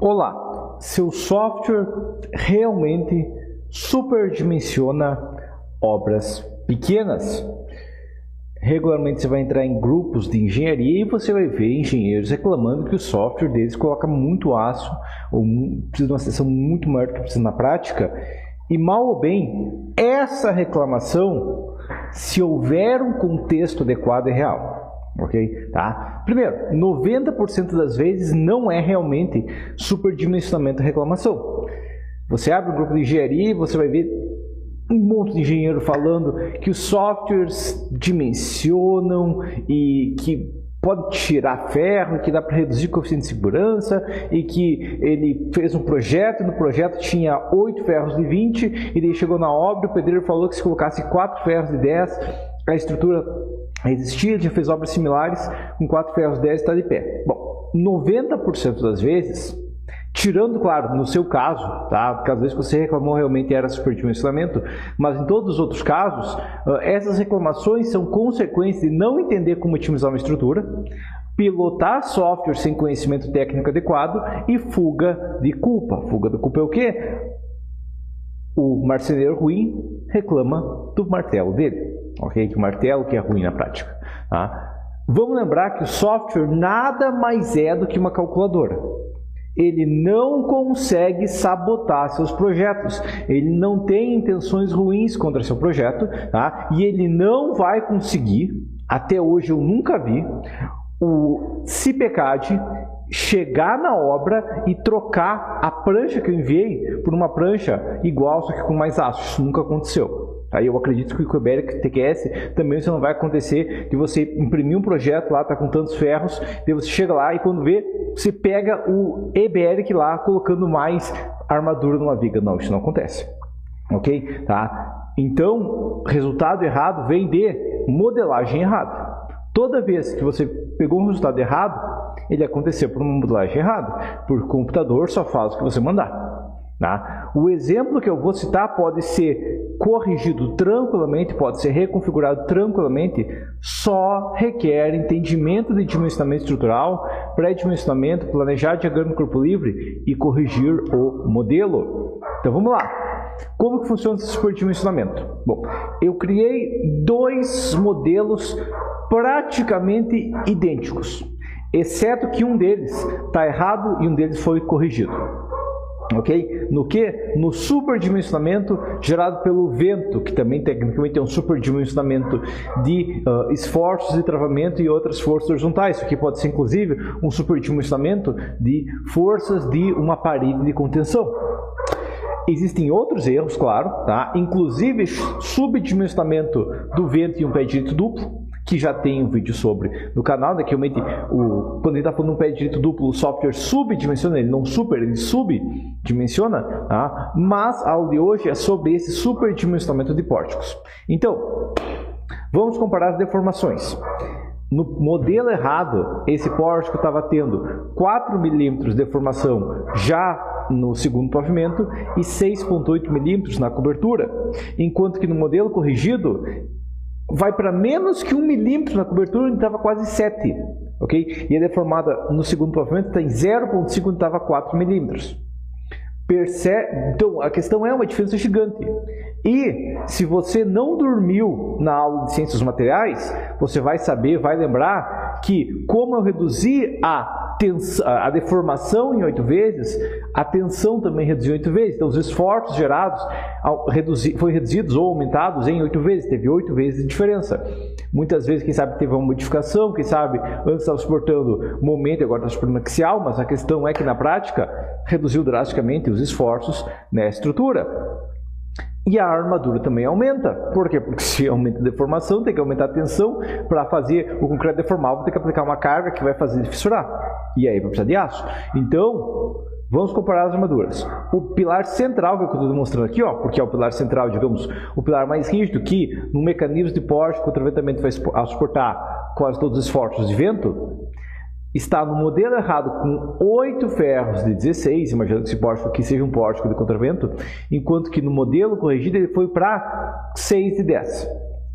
Olá, seu software realmente superdimensiona obras pequenas? Regularmente você vai entrar em grupos de engenharia e você vai ver engenheiros reclamando que o software deles coloca muito aço ou precisa de uma seção muito maior do que precisa na prática. E mal ou bem, essa reclamação, se houver um contexto adequado, é real. Ok? Tá? Primeiro, 90% das vezes não é realmente superdimensionamento reclamação. Você abre um grupo de engenharia e você vai ver um monte de engenheiro falando que os softwares dimensionam e que pode tirar ferro, que dá para reduzir o coeficiente de segurança e que ele fez um projeto, no projeto tinha 8 ferros de 20 e daí chegou na obra, o pedreiro falou que se colocasse 4 ferros de 10, a estrutura existia, já fez obras similares, com 4 ferros 10 está de pé. Bom, 90% das vezes, tirando, claro, no seu caso, tá? Porque às vezes você reclamou realmente era superdimensionamento, mas em todos os outros casos, essas reclamações são consequências de não entender como otimizar uma estrutura, pilotar software sem conhecimento técnico adequado e fuga de culpa. Fuga de culpa é o quê? O marceneiro ruim reclama do martelo dele, ok? Que o martelo que é ruim na prática. Tá? Vamos lembrar que o software nada mais é do que uma calculadora. Ele não consegue sabotar seus projetos, ele não tem intenções ruins contra seu projeto, tá? E ele não vai conseguir, até hoje eu nunca vi, o CPCAD chegar na obra e trocar a prancha que eu enviei por uma prancha igual, só que com mais aço. Isso nunca aconteceu. Aí eu acredito que o EBERIC TQS também isso não vai acontecer, de você imprimir um projeto lá, tá com tantos ferros, daí você chega lá e quando vê, você pega o EBERIC lá colocando mais armadura numa viga. Não, isso não acontece. Ok? Tá? Então, resultado errado vem de modelagem errada. Toda vez que você pegou um resultado errado, ele aconteceu por uma modelagem errada, porque o computador só faz o que você mandar. Tá? O exemplo que eu vou citar pode ser corrigido tranquilamente, pode ser reconfigurado tranquilamente, só requer entendimento de dimensionamento estrutural, pré-dimensionamento, planejar diagrama de corpo livre e corrigir o modelo. Então vamos lá. Como que funciona esse superdimensionamento? Bom, eu criei dois modelos praticamente idênticos, exceto que um deles está errado e um deles foi corrigido. Ok? No que? No superdimensionamento gerado pelo vento, que também tecnicamente é um superdimensionamento de esforços de travamento e outras forças horizontais. Isso aqui pode ser inclusive um superdimensionamento de forças de uma parede de contenção. Existem outros erros, claro, tá? Inclusive subdimensionamento do vento e um pé direito duplo, que já tem um vídeo sobre no canal, né? Que realmente quando ele está falando um pé direito duplo, o software subdimensiona, ele não super, ele subdimensiona, tá? Mas a aula de hoje é sobre esse superdimensionamento de pórticos. Então, vamos comparar as deformações. No modelo errado, esse pórtico estava tendo 4 milímetros de deformação já no segundo pavimento e 6,8 milímetros na cobertura, enquanto que no modelo corrigido vai para menos que 1 milímetro na cobertura, onde estava quase 7, ok? E a deformada no segundo pavimento está em 0,5, onde estava 4 milímetros. Então, a questão é uma diferença gigante. E se você não dormiu na aula de Ciências dos Materiais, você vai saber, vai lembrar que como eu reduzi a deformação em 8 vezes, a tensão também reduziu 8 vezes. Então, os esforços gerados foram reduzidos ou aumentados em 8 vezes. Teve 8 vezes de diferença. Muitas vezes, quem sabe, teve uma modificação, quem sabe, antes estava suportando momento e agora está suportando axial, mas a questão é que, na prática, reduziu drasticamente os esforços na estrutura. E a armadura também aumenta. Por quê? Porque se aumenta a deformação, tem que aumentar a tensão. Para fazer o concreto deformável, tem que aplicar uma carga que vai fazer ele fissurar. E aí vai precisar de aço. Então, vamos comparar as armaduras. O pilar central, que eu estou demonstrando aqui, ó, porque é o pilar central, digamos, o pilar mais rígido, que no mecanismo de pórtico, o tratamento vai suportar quase todos os esforços de vento, está no modelo errado com 8 ferros de 16, imaginando que esse pórtico aqui seja um pórtico de contravento, enquanto que no modelo corrigido ele foi para 6 de 10,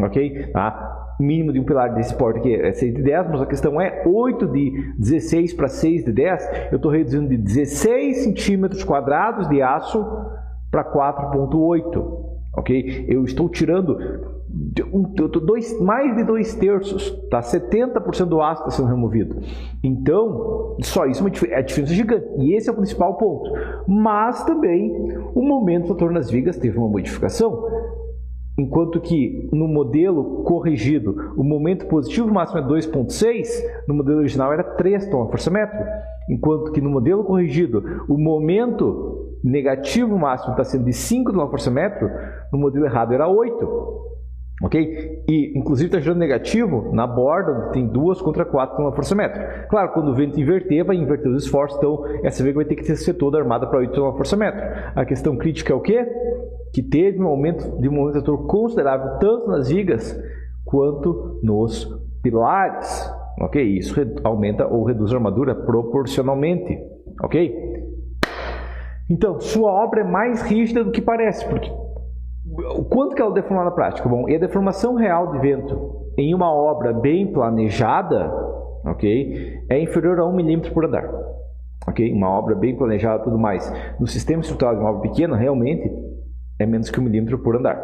ok? Tá? mínimo de um pilar desse porte aqui é 6 de 10, mas a questão é 8 de 16 para 6 de 10, eu estou reduzindo de 16 centímetros quadrados de aço para 4,8, ok? Eu estou tirando mais de 2/3, tá? 70% do aço está sendo removido. Então, só isso é a diferença gigante, e esse é o principal ponto. Mas também, o momento do fator nas vigas teve uma modificação. Enquanto que no modelo corrigido o momento positivo máximo é 2,6, no modelo original era 3 tons/força-metro. Enquanto que no modelo corrigido o momento negativo máximo está sendo de 5 tons/força-metro, no modelo errado era 8. Ok? E inclusive está gerando negativo na borda, onde tem 2 contra 4 tons/força-metro. Claro, quando o vento inverter, vai inverter os esforços, então essa viga vai ter que ser toda armada para 8 tons/força-metro. A questão crítica é o quê? Que teve um aumento de um momento ator considerável tanto nas vigas quanto nos pilares. Ok? Isso aumenta ou reduz a armadura proporcionalmente. Ok? Então, sua obra é mais rígida do que parece, porque o quanto que ela deforma na prática? Bom, e a deformação real de vento em uma obra bem planejada, ok, é inferior a 1 milímetro por andar. Ok? Uma obra bem planejada e tudo mais. No sistema estrutural de uma obra pequena, realmente, é menos que 1 milímetro por andar.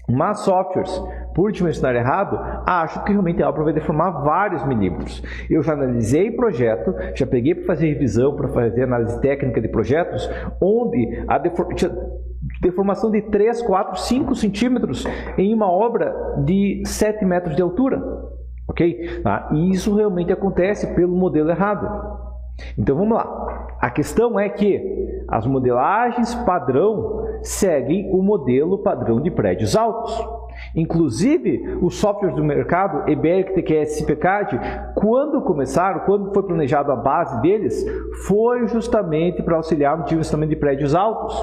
Mas softwares, por dimensionar errado, acho que realmente a obra vai deformar vários milímetros. Eu já analisei projeto, já peguei para fazer revisão, para fazer análise técnica de projetos, onde a deformação de 3, 4, 5 centímetros em uma obra de 7 metros de altura. Ok? E isso realmente acontece pelo modelo errado. Então vamos lá. A questão é que as modelagens padrão seguem o modelo padrão de prédios altos. Inclusive, os softwares do mercado, EBERIC, TQS, CPCAD, quando começaram, quando foi planejado a base deles, foi justamente para auxiliar no dimensionamento de prédios altos.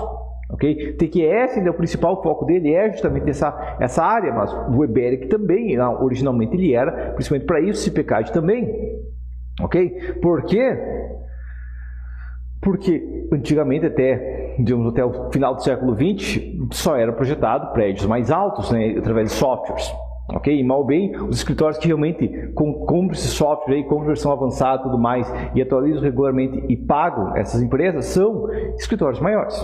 Okay? TQS, o principal foco dele é justamente essa área, mas o EBERIC também, originalmente ele era, principalmente para isso, CPCAD também. Ok? Por quê? Porque antigamente, até o final do século XX, só era projetado prédios mais altos, né, através de softwares. Ok? E mal bem, os escritórios que realmente compram esse software aí, com versão avançada e tudo mais, e atualizam regularmente e pagam essas empresas, são escritórios maiores.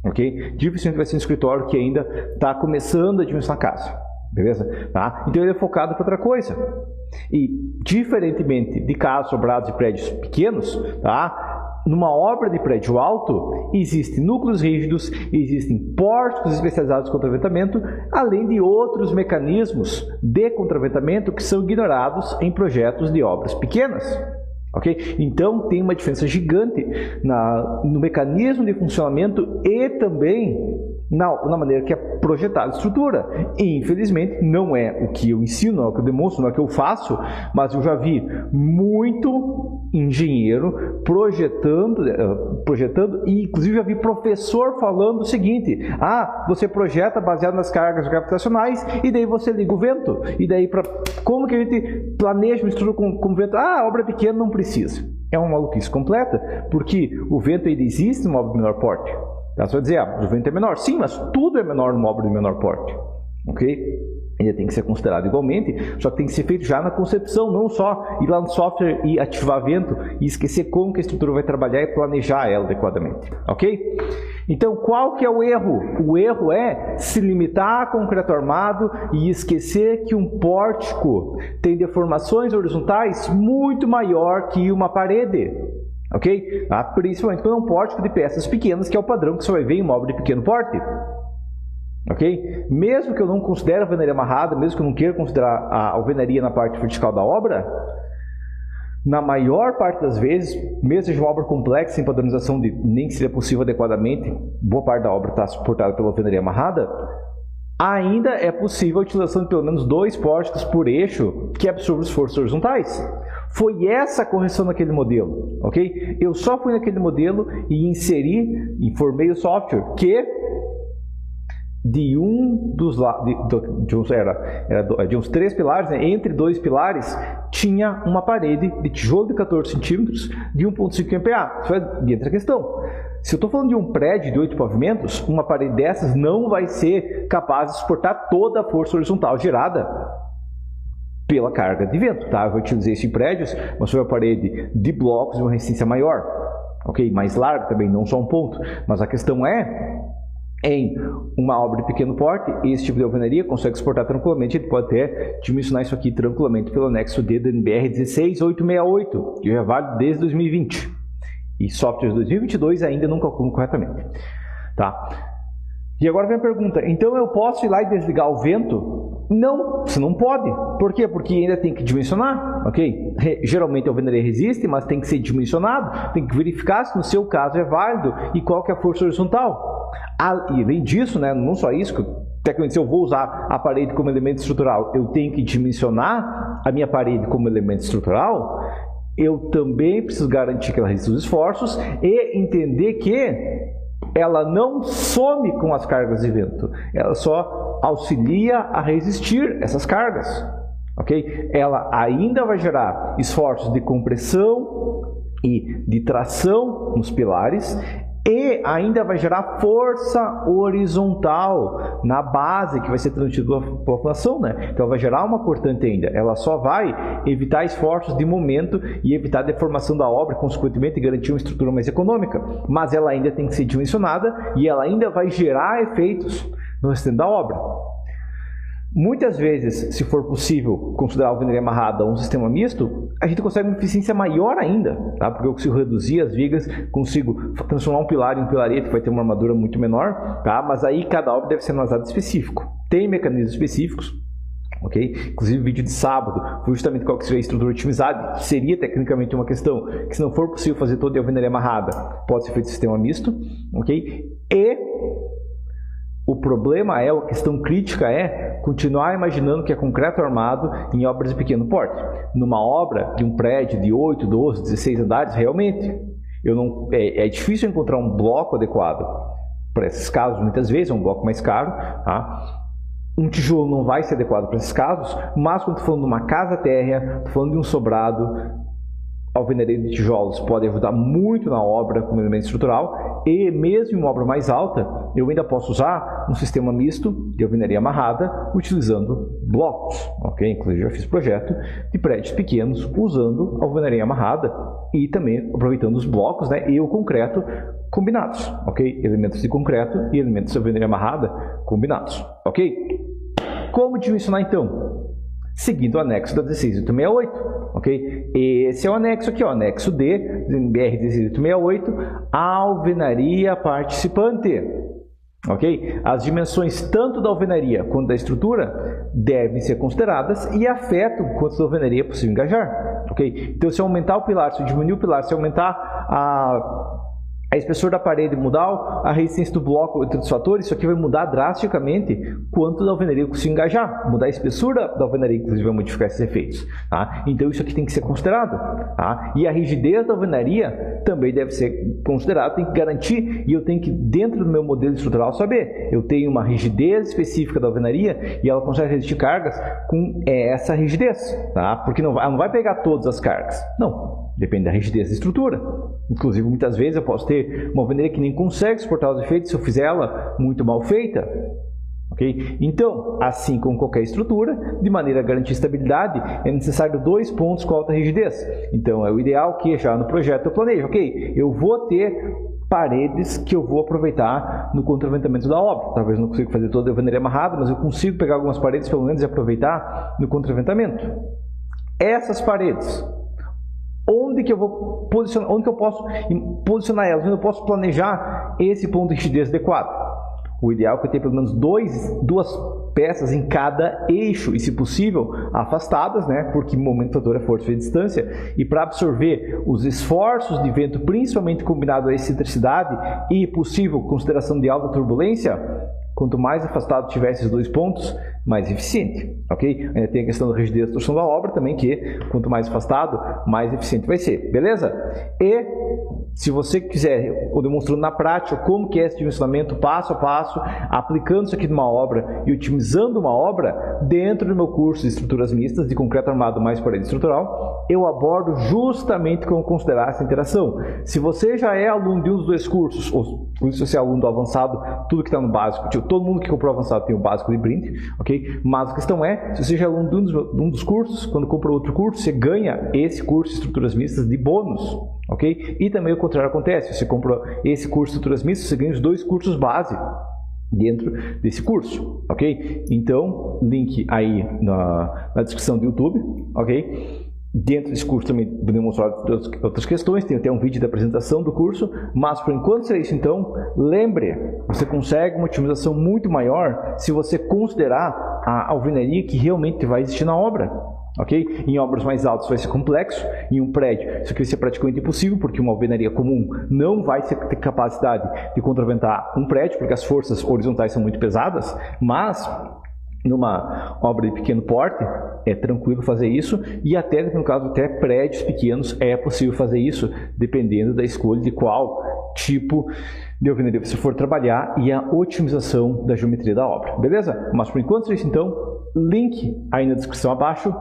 Ok? Dificilmente vai ser um escritório que ainda está começando a dimensionar a casa. Beleza? Tá? Então ele é focado para outra coisa. E, diferentemente de casas sobradas e prédios pequenos, tá? Numa obra de prédio alto, existem núcleos rígidos, existem pórticos especializados de contraventamento, além de outros mecanismos de contraventamento que são ignorados em projetos de obras pequenas. Okay? Então, tem uma diferença gigante no mecanismo de funcionamento e também na maneira que é projetada a estrutura. E, infelizmente, não é o que eu ensino, não é o que eu demonstro, não é o que eu faço, mas eu já vi muito engenheiro projetando e, inclusive, já vi professor falando o seguinte: você projeta baseado nas cargas gravitacionais e daí você liga o vento. E daí, como que a gente planeja uma estrutura com vento? Obra pequena não precisa. É uma maluquice completa, porque o vento ainda existe numa obra de menor porte. Você vai dizer, o vento é menor. Sim, mas tudo é menor numa obra de menor porte. Ok? Ele tem que ser considerado igualmente, só que tem que ser feito já na concepção, não só ir lá no software e ativar vento e esquecer como que a estrutura vai trabalhar e planejar ela adequadamente. Ok? Então, qual que é o erro? O erro é se limitar a concreto armado e esquecer que um pórtico tem deformações horizontais muito maior que uma parede. Ok? Principalmente quando é um pórtico de peças pequenas, que é o padrão que você vai ver em uma obra de pequeno porte. Ok? Mesmo que eu não considere a alvenaria amarrada, mesmo que eu não queira considerar a alvenaria na parte vertical da obra, na maior parte das vezes, mesmo seja uma obra complexa, sem padronização de nem seria possível adequadamente, boa parte da obra está suportada pela alvenaria amarrada, ainda é possível a utilização de pelo menos 2 pórticos por eixo que absorvam as forças horizontais. Foi essa a correção naquele modelo, ok? Eu só fui naquele modelo e informei o software que de uns 3 pilares, né, entre 2 pilares, tinha uma parede de tijolo de 14 centímetros de 1,5 MPa. Isso é outra questão. Se eu estou falando de um prédio de 8 pavimentos, uma parede dessas não vai ser capaz de suportar toda a força horizontal gerada. pela carga de vento, tá? Eu utilizei isso em prédios, mas sobre a parede de blocos de uma resistência maior, ok? Mais larga também, não só um ponto, mas a questão é, em uma obra de pequeno porte, esse tipo de alvenaria consegue exportar tranquilamente, ele pode até dimensionar isso aqui tranquilamente pelo anexo D da NBR 16868, que já é válido desde 2020, e softwares 2022 ainda não calculam corretamente, tá? E agora vem a pergunta, então eu posso ir lá e desligar o vento? Não, você não pode. Por quê? Porque ainda tem que dimensionar, ok? Geralmente a alvenaria resiste, mas tem que ser dimensionado, tem que verificar se no seu caso é válido e qual que é a força horizontal. E além disso, né, não só isso, que tecnicamente se eu vou usar a parede como elemento estrutural, eu tenho que dimensionar a minha parede como elemento estrutural, eu também preciso garantir que ela resista aos esforços e entender que ela não some com as cargas de vento, ela só auxilia a resistir essas cargas, ok? Ela ainda vai gerar esforços de compressão e de tração nos pilares e ainda vai gerar força horizontal na base que vai ser transmitida pela fundação, né? Então vai gerar uma cortante ainda. Ela só vai evitar esforços de momento e evitar a deformação da obra, consequentemente garantir uma estrutura mais econômica. Mas ela ainda tem que ser dimensionada e ela ainda vai gerar efeitos no restante da obra. Muitas vezes, se for possível considerar a alvenaria amarrada um sistema misto, a gente consegue uma eficiência maior ainda, tá? Porque eu consigo reduzir as vigas, consigo transformar um pilar em um pilarete que vai ter uma armadura muito menor, tá? Mas aí cada obra deve ser analisada específico. Tem mecanismos específicos, ok? Inclusive o vídeo de sábado foi justamente qual que seria a estrutura otimizada, que seria tecnicamente uma questão que, se não for possível fazer toda a alvenaria amarrada, pode ser feito sistema misto, ok? E o problema é, a questão crítica é continuar imaginando que é concreto armado em obras de pequeno porte. Numa obra de um prédio de 8, 12, 16 andares, realmente, é difícil encontrar um bloco adequado para esses casos, muitas vezes, é um bloco mais caro, tá? Um tijolo não vai ser adequado para esses casos, mas quando estou falando de uma casa térrea, estou falando de um sobrado, a alvenaria de tijolos pode ajudar muito na obra como elemento estrutural e mesmo em uma obra mais alta, eu ainda posso usar um sistema misto de alvenaria amarrada utilizando blocos, ok? Inclusive já fiz projeto de prédios pequenos usando alvenaria amarrada e também aproveitando os blocos, né, e o concreto combinados, ok? Elementos de concreto e elementos de alvenaria amarrada combinados, ok? Como dimensionar então? Seguindo o anexo da 16868, ok? Esse é o anexo aqui, ó, anexo D, BR 16868, alvenaria participante, ok? As dimensões tanto da alvenaria quanto da estrutura devem ser consideradas e afetam quanto da alvenaria é possível engajar, ok? Então, se aumentar o pilar, se diminuir o pilar, se aumentar a espessura da parede, mudar a resistência do bloco entre os fatores, isso aqui vai mudar drasticamente quanto da alvenaria eu consigo engajar. Mudar a espessura da alvenaria, inclusive, vai modificar esses efeitos, tá? Então, isso aqui tem que ser considerado, tá? E a rigidez da alvenaria também deve ser considerada, tem que garantir, e eu tenho que, dentro do meu modelo estrutural, saber. Eu tenho uma rigidez específica da alvenaria e ela consegue resistir cargas com essa rigidez, tá? Porque ela não vai pegar todas as cargas, não. Depende da rigidez da estrutura. Inclusive, muitas vezes eu posso ter uma alvenaria que nem consegue suportar os efeitos se eu fizer ela muito mal feita. Okay? Então, assim como qualquer estrutura, de maneira a garantir estabilidade, é necessário 2 pontos com alta rigidez. Então, é o ideal que já no projeto eu planejo. Ok, eu vou ter paredes que eu vou aproveitar no contraventamento da obra. Talvez não consiga fazer toda a alvenaria amarrada, mas eu consigo pegar algumas paredes pelo menos e aproveitar no contraventamento. Essas paredes, onde que eu vou posicionar, onde que eu posso posicionar elas, onde eu posso planejar esse ponto de rigidez adequado? O ideal é que eu tenha pelo menos duas peças em cada eixo e, se possível, afastadas, né? Porque o momento fator é força e distância, e para absorver os esforços de vento, principalmente combinado a excentricidade e possível consideração de alta turbulência, quanto mais afastado tiver esses 2 pontos, mais eficiente, ok? Ainda tem a questão da rigidez da torção da obra também, que quanto mais afastado, mais eficiente vai ser, beleza? E Se você quiser, eu demonstrando na prática como que é esse dimensionamento passo a passo, aplicando isso aqui numa obra e otimizando uma obra, dentro do meu curso de estruturas mistas, de concreto armado mais parede estrutural, eu abordo justamente como considerar essa interação. Se você já é aluno de um dos dois cursos, ou se você é aluno do avançado, tudo que está no básico, todo mundo que comprou avançado tem o básico de brinde, ok? Mas a questão é, se você já é aluno de um dos cursos, quando compra outro curso, você ganha esse curso de estruturas mistas de bônus, ok? E também o contrário acontece, você compra esse curso de estruturas mistas, você ganha os dois cursos base dentro desse curso, ok? Então, link aí na descrição do YouTube, ok? Dentro desse curso também podemos mostrar outras questões, tem até um vídeo da apresentação do curso, mas por enquanto é isso. Então, lembre, você consegue uma otimização muito maior se você considerar a alvenaria que realmente vai existir na obra. Ok? Em obras mais altas vai ser complexo, em um prédio isso aqui vai ser praticamente impossível, porque uma alvenaria comum não vai ter capacidade de contraventar um prédio, porque as forças horizontais são muito pesadas, mas numa obra de pequeno porte é tranquilo fazer isso, e até no caso até prédios pequenos é possível fazer isso, dependendo da escolha de qual tipo de alvenaria você for trabalhar e a otimização da geometria da obra, beleza? Mas por enquanto é isso então, link aí na descrição abaixo.